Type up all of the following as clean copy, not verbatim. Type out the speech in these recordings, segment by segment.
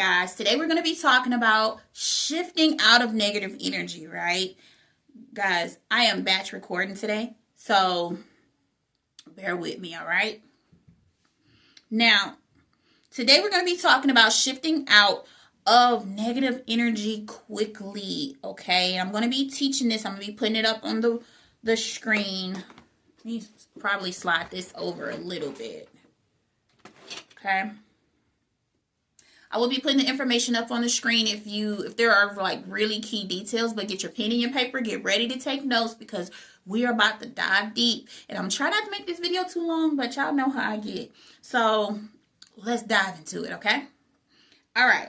guys. Today we're going to be talking about shifting out of negative energy, right? Guys, I am batch recording today, so bear with me, all right? Now, today we're going to be talking about shifting out of negative energy quickly, okay? I'm going to be teaching this. I'm going to be putting it up on the screen. Let me probably slide this over a little bit, okay? I will be putting the information up on the screen if there are like really key details, but get your pen and your paper, get ready to take notes because we are about to dive deep. And I'm trying not to make this video too long, but y'all know how I get. So let's dive into it, okay? All right.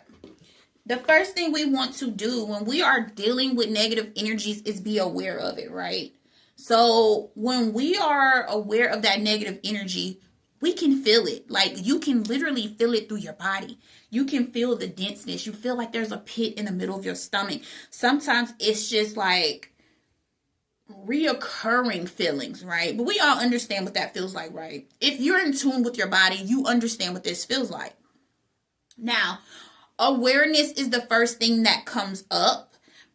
The first thing we want to do when we are dealing with negative energies is be aware of it, right? So when we are aware of that negative energy, we can feel it. Like you can literally feel it through your body. You can feel the denseness. You feel like there's a pit in the middle of your stomach. Sometimes it's just like reoccurring feelings, right? But we all understand what that feels like, right? If you're in tune with your body, you understand what this feels like. Now, awareness is the first thing that comes up,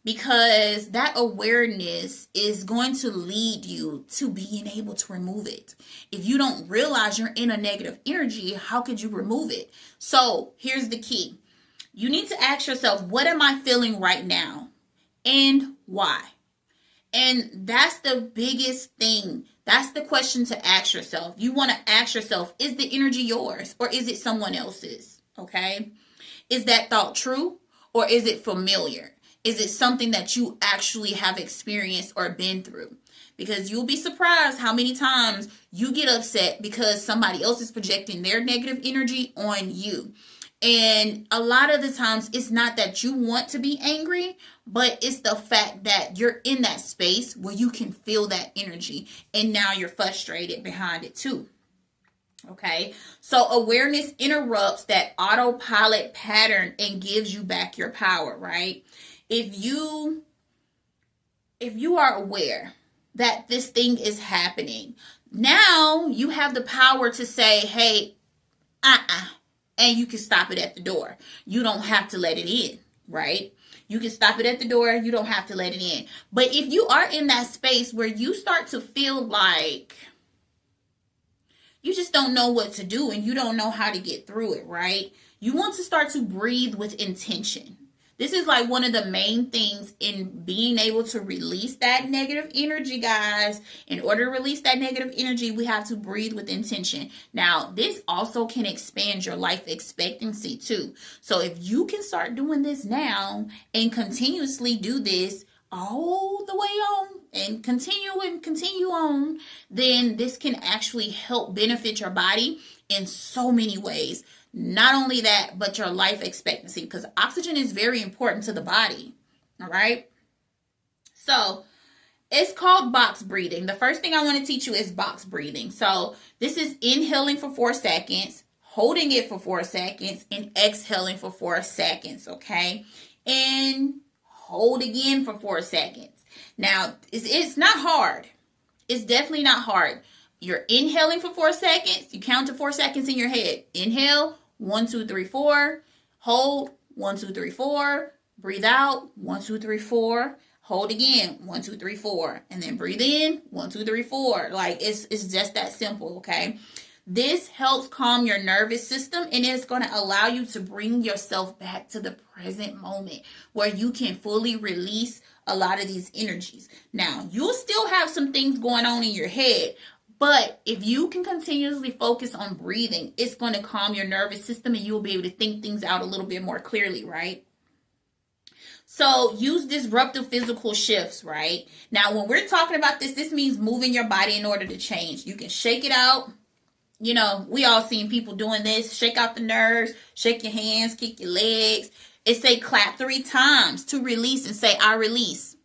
because that awareness is going to lead you to being able to remove it. If you don't realize you're in a negative energy, how could you remove it? So here's the key. You need to ask yourself, what am I feeling right now? And why? And that's the biggest thing. That's the question to ask yourself. You want to ask yourself, is the energy yours or is it someone else's? Okay? Is that thought true or is it familiar? Is it something that you actually have experienced or been through? Because you'll be surprised how many times you get upset because somebody else is projecting their negative energy on you. And a lot of the times it's not that you want to be angry, but it's the fact that you're in that space where you can feel that energy. And now you're frustrated behind it too. Okay, so awareness interrupts that autopilot pattern and gives you back your power, right? If you are aware that this thing is happening, now you have the power to say, hey, and you can stop it at the door. You don't have to let it in, right? You can stop it at the door. You don't have to let it in. But if you are in that space where you start to feel like you just don't know what to do and you don't know how to get through it, right? You want to start to breathe with intention. This is like one of the main things in being able to release that negative energy, guys. In order to release that negative energy, we have to breathe with intention. Now, this also can expand your life expectancy too. So if you can start doing this now and continuously do this all the way on and continue on, then this can actually help benefit your body in so many ways. Not only that, but your life expectancy, because oxygen is very important to the body. All right. So it's called box breathing. The first thing I want to teach you is box breathing. So this is inhaling for 4 seconds, holding it for 4 seconds, and exhaling for 4 seconds. Okay. And hold again for 4 seconds. Now, it's not hard. It's definitely not hard. You're inhaling for 4 seconds. You count to 4 seconds in your head. Inhale. 1, 2, 3, 4. Hold. 1, 2, 3, 4. Breathe out. 1, 2, 3, 4. Hold again. 1, 2, 3, 4. And then breathe in. 1, 2, 3, 4. Like it's just that simple, okay? This helps calm your nervous system and it's going to allow you to bring yourself back to the present moment where you can fully release a lot of these energies. Now, you'll still have some things going on in your head, but if you can continuously focus on breathing, it's going to calm your nervous system and you'll be able to think things out a little bit more clearly, right? So use disruptive physical shifts, right? Now, when we're talking about this means moving your body in order to change. You can shake it out. You know, we all seen people doing this. Shake out the nerves, shake your hands, kick your legs. It say clap 3 times to release and say, I release.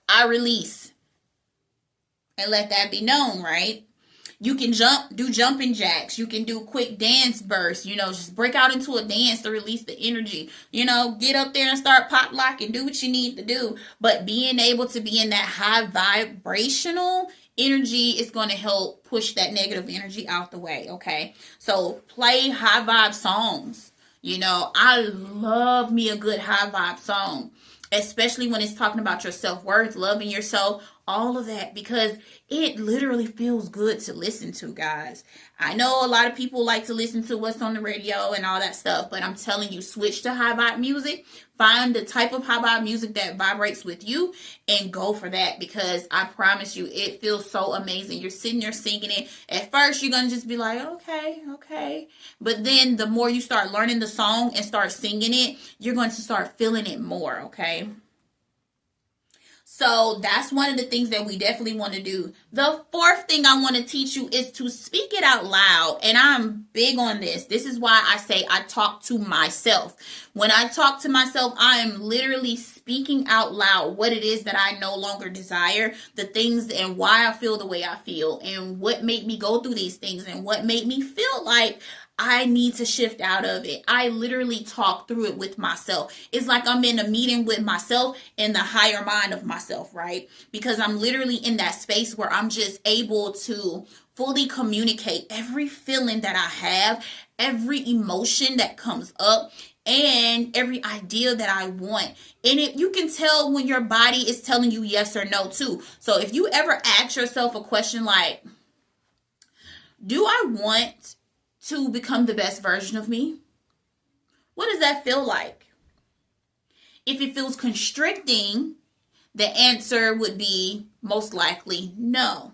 I release. And let that be known, right? You can do jumping jacks. You can do quick dance bursts. You know, just break out into a dance to release the energy. You know, get up there and start pop locking. Do what you need to do. But being able to be in that high vibrational energy is going to help push that negative energy out the way, okay? So play high vibe songs. You know, I love me a good high vibe song, especially when it's talking about your self-worth, loving yourself, all of that, because it literally feels good to listen to, guys. I know a lot of people like to listen to what's on the radio and all that stuff, but I'm telling you, switch to high vibe music. Find the type of high vibe music that vibrates with you and go for that, because I promise you, it feels so amazing. You're sitting there singing it. At first, you're going to just be like, okay. But then the more you start learning the song and start singing it, you're going to start feeling it more, okay? So that's one of the things that we definitely want to do. The fourth thing I want to teach you is to speak it out loud. And I'm big on this. This is why I say I talk to myself. When I talk to myself, I am literally speaking out loud what it is that I no longer desire, the things and why I feel the way I feel, and what made me go through these things, and what made me feel like I need to shift out of it. I literally talk through it with myself. It's like I'm in a meeting with myself in the higher mind of myself, right? Because I'm literally in that space where I'm just able to fully communicate every feeling that I have, every emotion that comes up, and every idea that I want. And you can tell when your body is telling you yes or no too. So if you ever ask yourself a question like, do I want to become the best version of me? What does that feel like? If it feels constricting, the answer would be most likely no.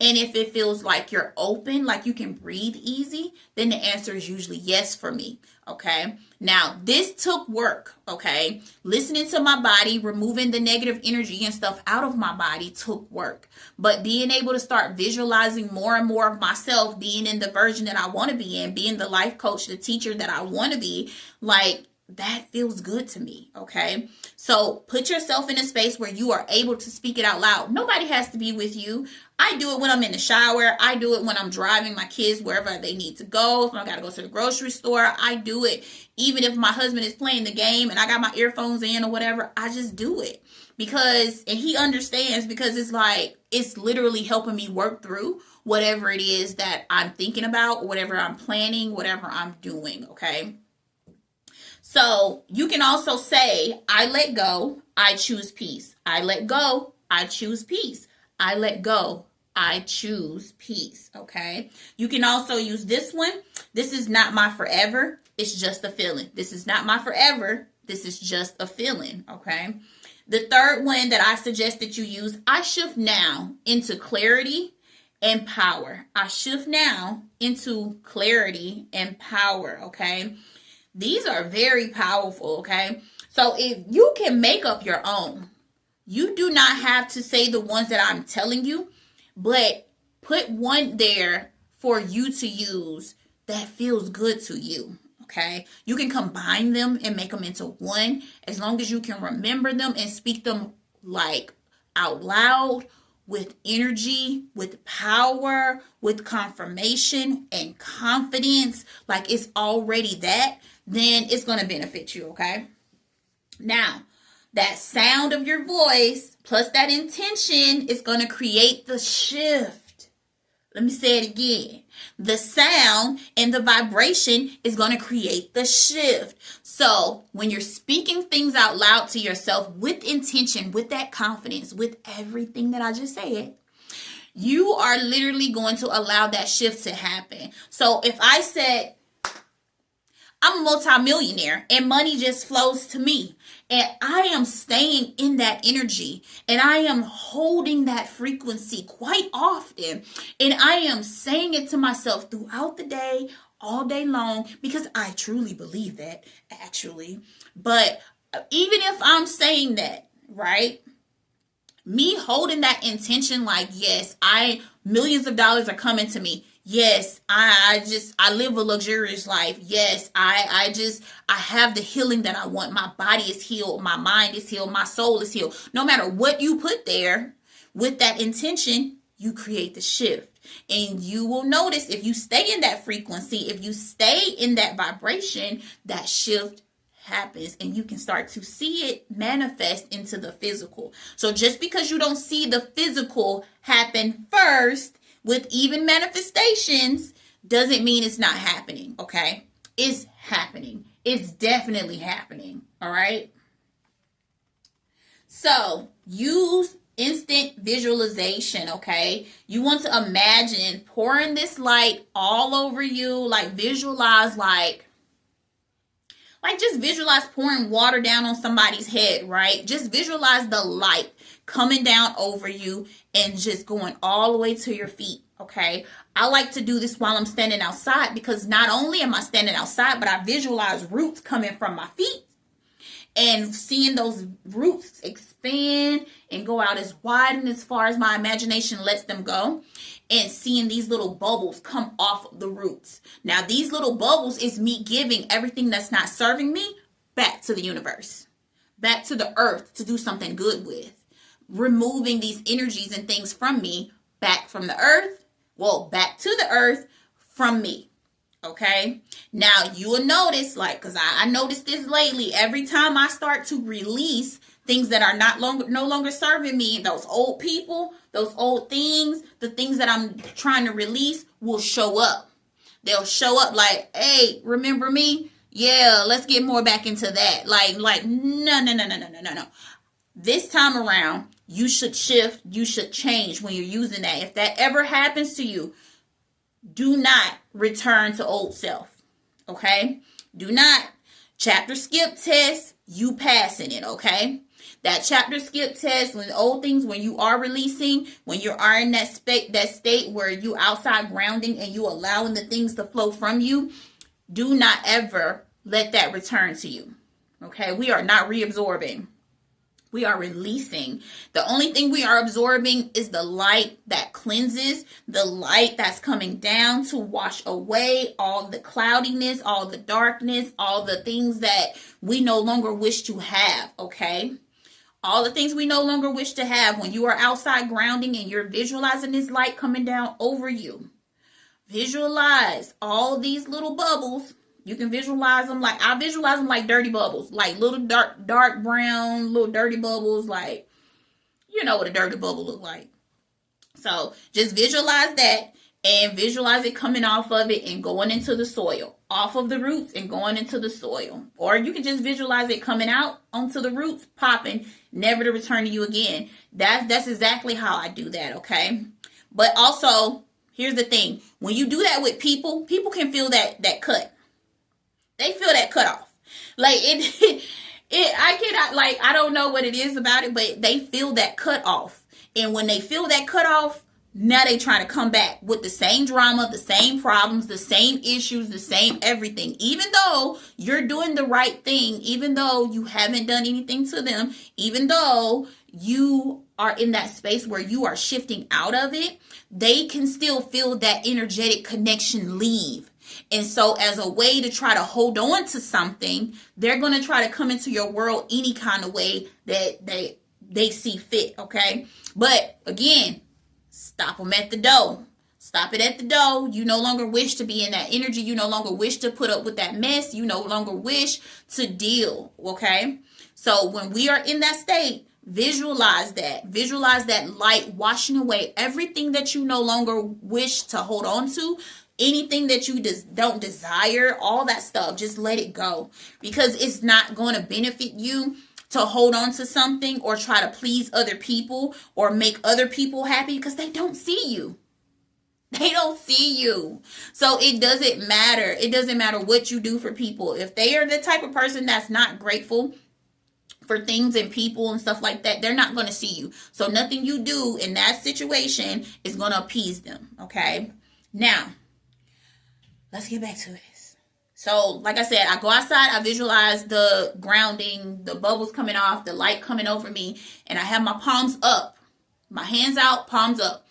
And if it feels like you're open, like you can breathe easy, then the answer is usually yes for me. Okay. Now, this took work. Okay. Listening to my body, removing the negative energy and stuff out of my body took work. But being able to start visualizing more and more of myself, being in the version that I want to be in, being the life coach, the teacher that I want to be, like, that feels good to me. Okay. So put yourself in a space where you are able to speak it out loud. Nobody has to be with you. I do it when I'm in the shower. I do it when I'm driving my kids wherever they need to go. If I got to go to the grocery store, I do it. Even if my husband is playing the game and I got my earphones in or whatever, I just do it. Because, and he understands, because it's like, it's literally helping me work through whatever it is that I'm thinking about, whatever I'm planning, whatever I'm doing. Okay. So you can also say, I let go, I choose peace. I let go, I choose peace. I let go, I choose peace. Okay. You can also use this one. This is not my forever. It's just a feeling. This is not my forever. This is just a feeling. Okay. The third one that I suggest that you use, I shift now into clarity and power. I shift now into clarity and power. Okay. These are very powerful, okay? So if you can make up your own, you do not have to say the ones that I'm telling you, but put one there for you to use that feels good to you, okay? You can combine them and make them into one, as long as you can remember them and speak them like out loud, with energy, with power, with confirmation and confidence, like it's already that, then it's going to benefit you, okay? Now, that sound of your voice plus that intention is going to create the shift. Let me say it again. The sound and the vibration is going to create the shift. So when you're speaking things out loud to yourself with intention, with that confidence, with everything that I just said, you are literally going to allow that shift to happen. So if I said, I'm a multimillionaire and money just flows to me, and I am staying in that energy, and I am holding that frequency quite often, and I am saying it to myself throughout the day, all day long, because I truly believe that, actually. But even if I'm saying that, right, me holding that intention, like, yes, millions of dollars are coming to me. Yes, I live a luxurious life. Yes, I have the healing that I want. My body is healed. My mind is healed. My soul is healed. No matter what you put there with that intention, you create the shift. And you will notice, if you stay in that frequency, if you stay in that vibration, that shift happens, and you can start to see it manifest into the physical. So just because you don't see the physical happen first with even manifestations doesn't mean it's not happening, okay? It's happening. It's definitely happening. All right. So use instant visualization. Okay. You want to imagine pouring this light all over you. Like visualize like just visualize pouring water down on somebody's head, right? Just visualize the light coming down over you and just going all the way to your feet, okay? I like to do this while I'm standing outside because not only am I standing outside, but I visualize roots coming from my feet and seeing those roots expand and go out as wide and as far as my imagination lets them go, and seeing these little bubbles come off the roots. Now, these little bubbles is me giving everything that's not serving me back to the universe, back to the earth to do something good with, removing these energies and things from me back from the earth, well, back to the earth from me. Okay. Now you will notice, like, because I noticed this lately, every time I start to release things that are no longer serving me, those old people, those old things, the things that I'm trying to release will show up. They'll show up like, hey, remember me? Yeah, let's get more back into that. Like, no. This time around, you should shift, you should change when you're using that. If that ever happens to you, do not return to old self, okay? Do not. Chapter skip test, you passing it, okay? That chapter skip test, when old things, when you are releasing, when you are in that state where you outside grounding and you allowing the things to flow from you, do not ever let that return to you, okay? We are not reabsorbing. We are releasing. The only thing we are absorbing is the light that cleanses, the light that's coming down to wash away all the cloudiness, all the darkness, all the things that we no longer wish to have, okay? All the things we no longer wish to have. When you are outside grounding and you're visualizing this light coming down over you, visualize all these little bubbles. You can visualize them like, I visualize them like dirty bubbles, like little dark brown, little dirty bubbles, like, you know what a dirty bubble look like. So just visualize that and visualize it coming off of it and going into the soil, off of the roots and going into the soil. Or you can just visualize it coming out onto the roots, popping, never to return to you again. That's exactly how I do that, okay? But also, here's the thing. When you do that with people, people can feel that cut. They feel that cut off. Like I cannot, like, I don't know what it is about it, but they feel that cut off. And when they feel that cut off, now they trying to come back with the same drama, the same problems, the same issues, the same everything. Even though you're doing the right thing, even though you haven't done anything to them, even though you are in that space where you are shifting out of it, they can still feel that energetic connection leave. And so as a way to try to hold on to something, they're going to try to come into your world any kind of way that they see fit, okay? But again, stop them at the door. Stop it at the door. You no longer wish to be in that energy. You no longer wish to put up with that mess. You no longer wish to deal, okay? So when we are in that state, visualize that. Visualize that light washing away everything that you no longer wish to hold on to. Anything that you don't desire, all that stuff, just let it go, because it's not going to benefit you to hold on to something or try to please other people or make other people happy, because they don't see you. They don't see you. So it doesn't matter. It doesn't matter what you do for people. If they are the type of person that's not grateful for things and people and stuff like that, they're not going to see you. So nothing you do in that situation is going to appease them. Okay. Now, let's get back to this. So, like I said, I go outside, I visualize the grounding, the bubbles coming off, the light coming over me, and I have my palms up, my hands out, palms up.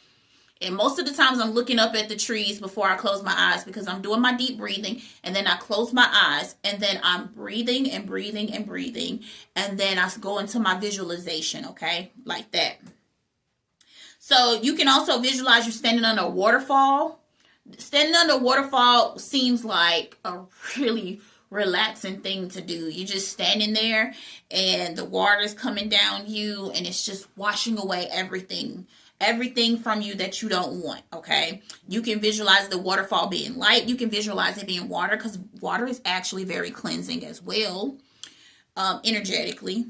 And most of the times I'm looking up at the trees before I close my eyes, because I'm doing my deep breathing, and then I close my eyes, and then I'm breathing and breathing and breathing, and then I go into my visualization, okay, like that. So you can also visualize you standing under a waterfall. Standing under a waterfall seems like a really relaxing thing to do. You're just standing there and the water's coming down you and it's just washing away everything everything from you that you don't want, okay? You can visualize the waterfall being light. You can visualize it being water, because water is actually very cleansing as well, energetically.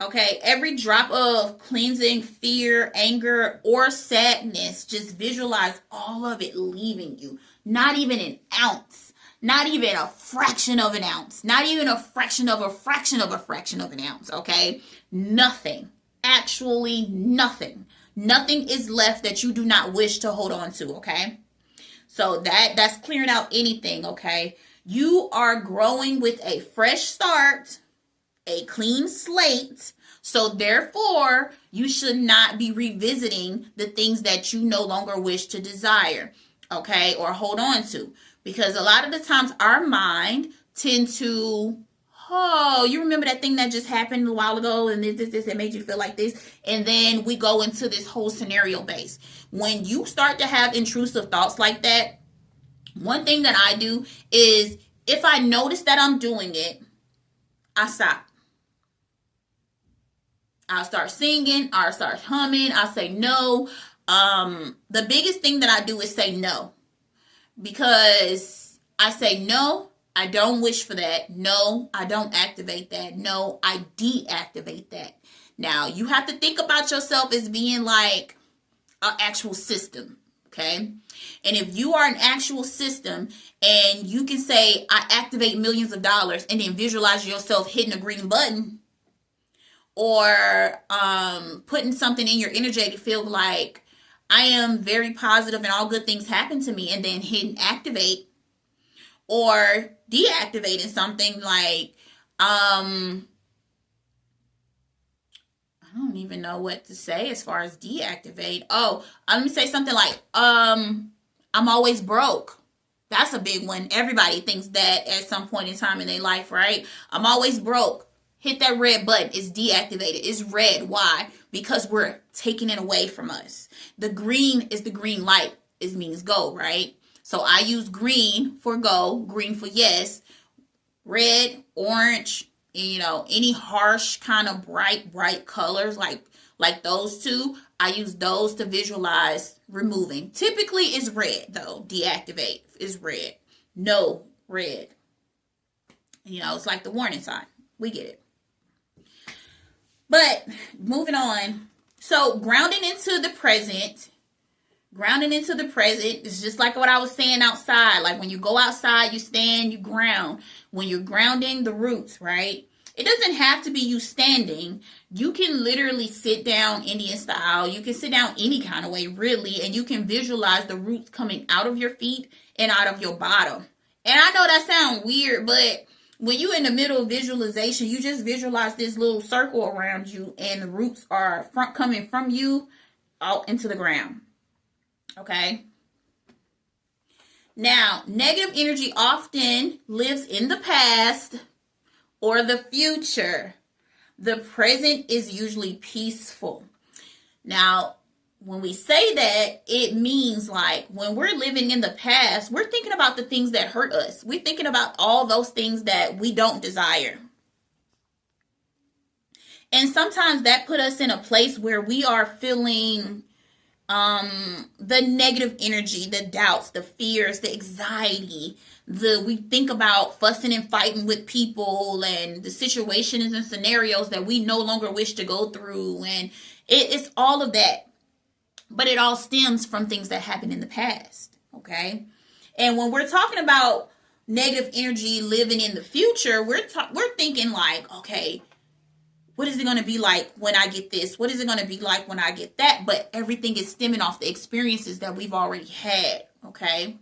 Okay, every drop of cleansing, fear, anger, or sadness, just visualize all of it leaving you. Not even an ounce. Not even a fraction of an ounce. Not even a fraction of a fraction of a fraction of an ounce, okay? Nothing. Actually nothing. Nothing is left that you do not wish to hold on to, okay? So that's clearing out anything, okay? You are growing with a fresh start, a clean slate. So therefore, you should not be revisiting the things that you no longer wish to desire, okay, or hold on to. Because a lot of the times our mind tend to, oh, you remember that thing that just happened a while ago and this, it made you feel like this. And then we go into this whole scenario base. When you start to have intrusive thoughts like that, one thing that I do is, if I notice that I'm doing it, I stop. I'll start singing. I'll start humming. I'll say no. The biggest thing that I do is say no. Because I say no, I don't wish for that. No, I don't activate that. No, I deactivate that. Now, you have to think about yourself as being like an actual system, okay? And if you are an actual system and you can say, I activate millions of dollars, and then visualize yourself hitting a green button, or putting something in your energetic field like, I am very positive and all good things happen to me, and then hitting activate, or deactivating something like, I don't even know what to say as far as deactivate. Oh, let me say something like, I'm always broke. That's a big one. Everybody thinks that at some point in time in their life, right? I'm always broke. Hit that red button. It's deactivated. It's red. Why? Because we're taking it away from us. The green is the green light. It means go, right? So I use green for go, green for yes, red, orange, any harsh kind of bright colors like those two. I use those to visualize removing. Typically it's red though. Deactivate is red. No, red. It's like the warning sign. We get it. But moving on. So grounding into the present is just like what I was saying outside. Like when you go outside, you stand, you ground. When you're grounding the roots, right? It doesn't have to be you standing. You can literally sit down Indian style. You can sit down any kind of way, really. And you can visualize the roots coming out of your feet and out of your bottom. And I know that sounds weird, but when you're in the middle of visualization, you just visualize this little circle around you, and the roots are coming from you out into the ground. Okay? Now, negative energy often lives in the past or the future. The present is usually peaceful. Now, when we say that, it means like when we're living in the past, we're thinking about the things that hurt us. We're thinking about all those things that we don't desire. And sometimes that put us in a place where we are feeling the negative energy, the doubts, the fears, the anxiety. We think about fussing and fighting with people and the situations and scenarios that we no longer wish to go through. And it's all of that. But it all stems from things that happened in the past, okay? And when we're talking about negative energy living in the future, we're thinking like, okay, what is it going to be like when I get this? What is it going to be like when I get that? But everything is stemming off the experiences that we've already had, okay?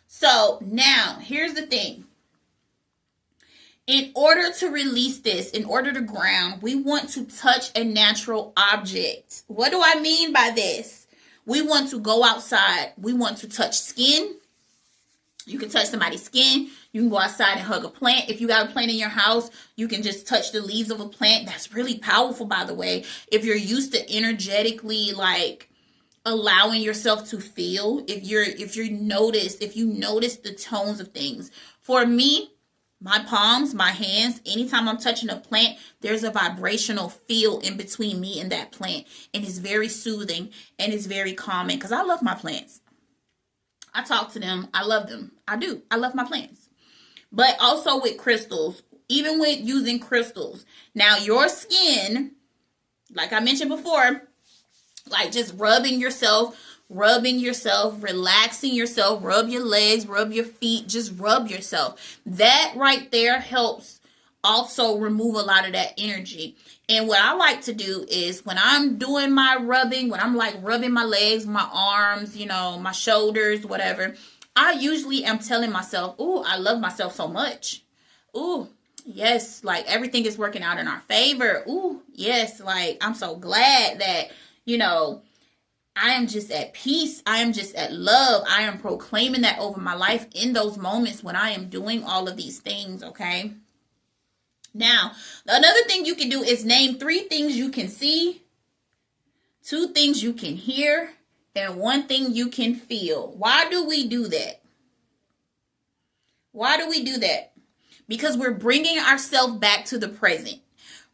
So now, here's the thing. In order to release this, in order to ground, we want to touch a natural object. What do I mean by this? We want to go outside. We want to touch skin. You can touch somebody's skin. You can go outside and hug a plant. If you got a plant in your house, you can just touch the leaves of a plant. That's really powerful, by the way. If you're used to energetically like allowing yourself to feel, if you notice the tones of things. For me, My palms, my hands, anytime I'm touching a plant, there's a vibrational field in between me and that plant. And it's very soothing and it's very calming because I love my plants. I talk to them. I love them. I do. I love my plants. But also with crystals, even with using crystals. Now, your skin, like I mentioned before, like just rubbing yourself, relaxing yourself, rub your legs, rub your feet, just rub yourself. That right there helps also remove a lot of that energy. And what I like to do is when I'm doing my rubbing, when I'm like rubbing my legs, my arms, my shoulders, whatever, I usually am telling myself, "Ooh, I love myself so much. Ooh, yes, like everything is working out in our favor. Ooh, yes, like I'm so glad that, I am just at peace. I am just at love. I am proclaiming that over my life in those moments when I am doing all of these things, okay? Now, another thing you can do is name 3 things you can see, 2 things you can hear, and 1 thing you can feel. Why do we do that? Why do we do that? Because we're bringing ourselves back to the present.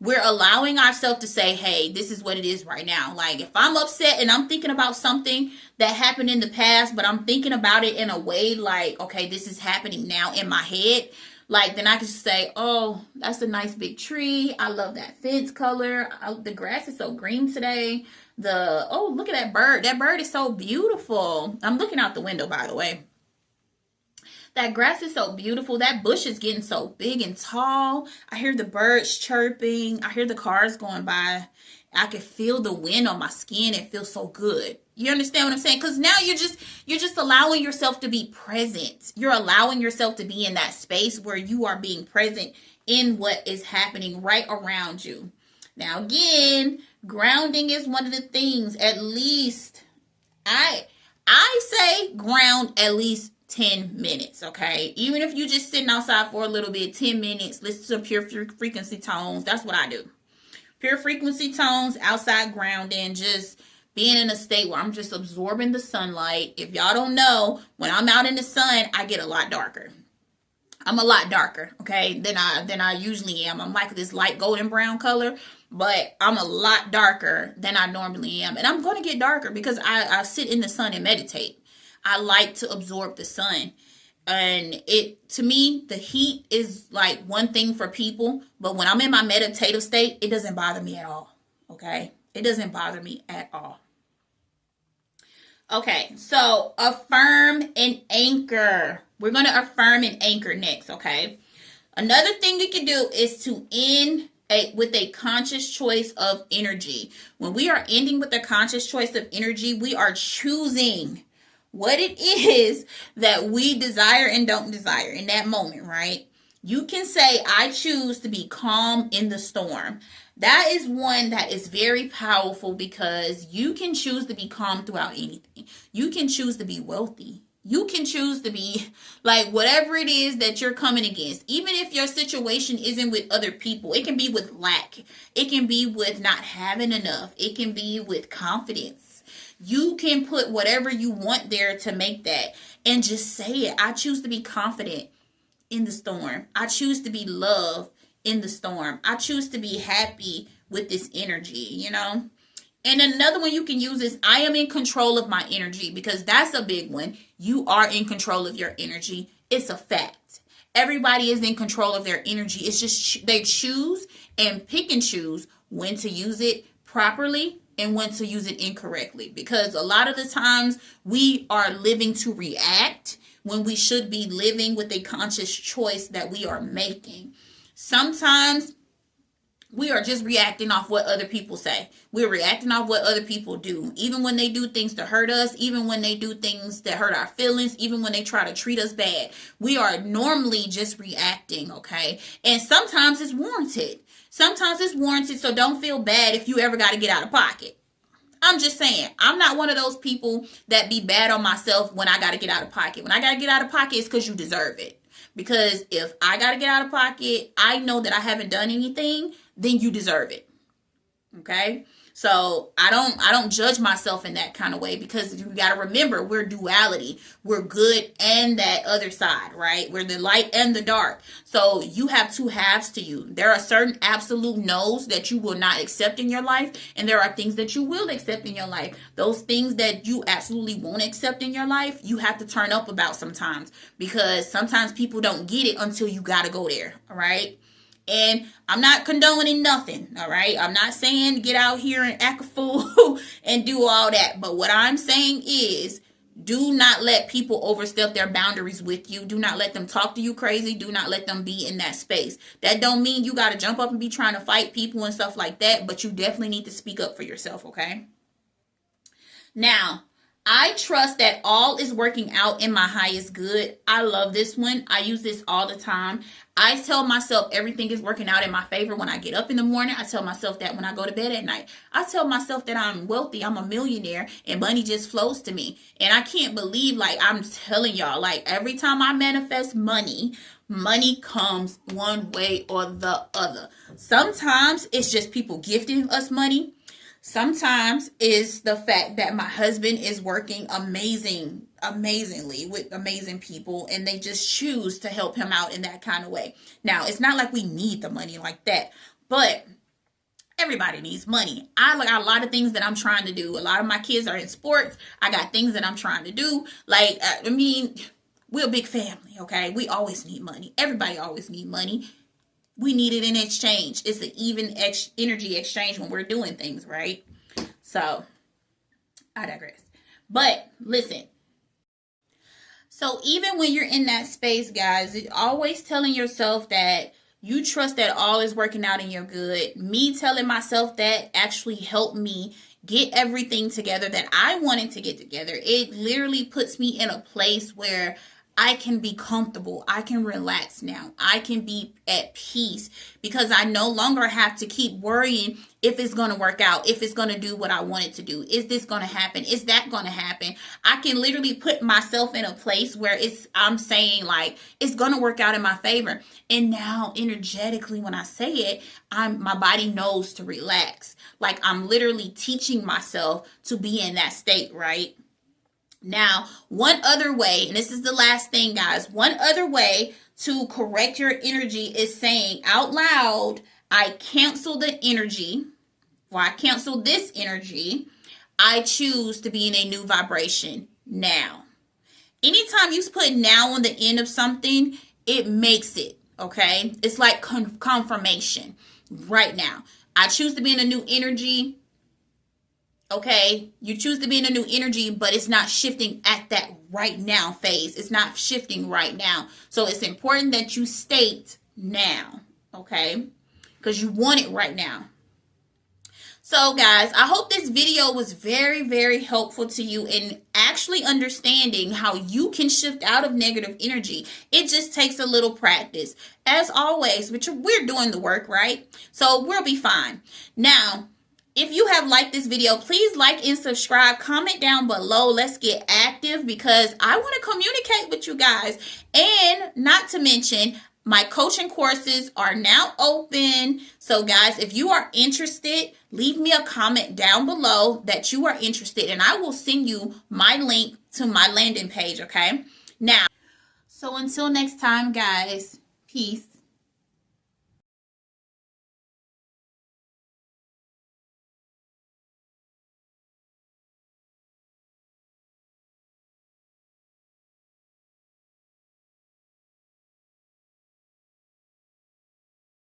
We're allowing ourselves to say, hey, this is what it is right now. Like if I'm upset and I'm thinking about something that happened in the past, but I'm thinking about it in a way like, okay, this is happening now in my head. Like then I can just say, oh, that's a nice big tree. I love that fence color. The grass is so green today. Look at that bird. That bird is so beautiful. I'm looking out the window, by the way. That grass is so beautiful. That bush is getting so big and tall. I hear the birds chirping. I hear the cars going by. I can feel the wind on my skin. It feels so good. You understand what I'm saying? Because now you're just allowing yourself to be present. You're allowing yourself to be in that space where you are being present in what is happening right around you. Now, again, grounding is one of the things. At least I say ground at least 10 minutes, okay? Even if you're just sitting outside for a little bit, 10 minutes, listen to pure frequency tones. That's what I do. Pure frequency tones, outside grounding, just being in a state where I'm just absorbing the sunlight. If y'all don't know, when I'm out in the sun, I get a lot darker. I'm a lot darker, okay, than I usually am. I'm like this light golden brown color, but I'm a lot darker than I normally am. And I'm going to get darker because I sit in the sun and meditate. I like to absorb the sun. And to me, the heat is like one thing for people. But when I'm in my meditative state, it doesn't bother me at all. Okay? It doesn't bother me at all. Okay, so affirm and anchor. We're going to affirm and anchor next, okay? Another thing we can do is to end with a conscious choice of energy. When we are ending with a conscious choice of energy, we are choosing what it is that we desire and don't desire in that moment, right? You can say, I choose to be calm in the storm. That is one that is very powerful because you can choose to be calm throughout anything. You can choose to be wealthy. You can choose to be like whatever it is that you're coming against. Even if your situation isn't with other people, it can be with lack. It can be with not having enough. It can be with confidence. You can put whatever you want there to make that and just say it. I choose to be confident in the storm. I choose to be loved in the storm. I choose to be happy with this energy, And another one you can use is I am in control of my energy, because that's a big one. You are in control of your energy. It's a fact. Everybody is in control of their energy. It's just they choose and pick and choose when to use it properly and when to use it incorrectly. Because a lot of the times we are living to react when we should be living with a conscious choice that we are making. Sometimes we are just reacting off what other people say. We're reacting off what other people do. Even when they do things to hurt us, even when they do things that hurt our feelings, even when they try to treat us bad. We are normally just reacting, okay? And sometimes it's warranted. Sometimes it's warranted, so don't feel bad if you ever got to get out of pocket. I'm just saying, I'm not one of those people that be bad on myself when I got to get out of pocket. When I got to get out of pocket, it's because you deserve it. Because if I got to get out of pocket, I know that I haven't done anything, then you deserve it. Okay? So I don't judge myself in that kind of way, because you got to remember, we're duality. We're good and that other side, right? We're the light and the dark. So you have two halves to you. There are certain absolute no's that you will not accept in your life, and there are things that you will accept in your life. Those things that you absolutely won't accept in your life, you have to turn up about sometimes, because sometimes people don't get it until you got to go there, all right? And I'm not condoning nothing, all right? I'm not saying get out here and act a fool and do all that. But what I'm saying is, do not let people overstep their boundaries with you. Do not let them talk to you crazy. Do not let them be in that space. That don't mean you got to jump up and be trying to fight people and stuff like that, but you definitely need to speak up for yourself, okay? Now, I trust that all is working out in my highest good. I love this one. I use this all the time. I tell myself everything is working out in my favor when I get up in the morning. I tell myself that when I go to bed at night. I tell myself that I'm wealthy, I'm a millionaire, and money just flows to me. And I can't believe, like, I'm telling y'all, like, every time I manifest money, money comes one way or the other. Sometimes it's just people gifting us money. Sometimes it's the fact that my husband is working amazingly with amazing people, and they just choose to help him out in that kind of way. Now, it's not like we need the money like that, but everybody needs money. I got a lot of things that I'm trying to do. A lot of my kids are in sports. I got things that I'm trying to do. Like, I mean, we're a big family, okay? We always need money. Everybody always need money. We need it in exchange. It's an even energy exchange when we're doing things, right? So, I digress. But, listen. So, even when you're in that space, guys, always telling yourself that you trust that all is working out in your good. Me telling myself that actually helped me get everything together that I wanted to get together. It literally puts me in a place where I can be comfortable. I can relax now. I can be at peace, because I no longer have to keep worrying if it's going to work out, if it's going to do what I want it to do. Is this going to happen? Is that going to happen? I can literally put myself in a place where I'm saying, like, it's going to work out in my favor. And now energetically, when I say it, my body knows to relax. Like, I'm literally teaching myself to be in that state, right? Now, one other way, and this is the last thing, guys, one other way to correct your energy is saying out loud, I cancel the energy, or I cancel this energy. I choose to be in a new vibration now. Anytime you put now on the end of something, it makes it, okay? It's like confirmation right now. I choose to be in a new energy. Okay, you choose to be in a new energy, but it's not shifting at that right now phase. It's not shifting right now. So it's important that you state now, okay? Because you want it right now. So guys, I hope this video was very, very helpful to you in actually understanding how you can shift out of negative energy. It just takes a little practice. As always, we're doing the work, right? So we'll be fine. Now, if you have liked this video, please like and subscribe. Comment down below. Let's get active, because I want to communicate with you guys. And not to mention, my coaching courses are now open. So guys, if you are interested, leave me a comment down below that you are interested, and I will send you my link to my landing page, okay? Now, so until next time, guys, peace.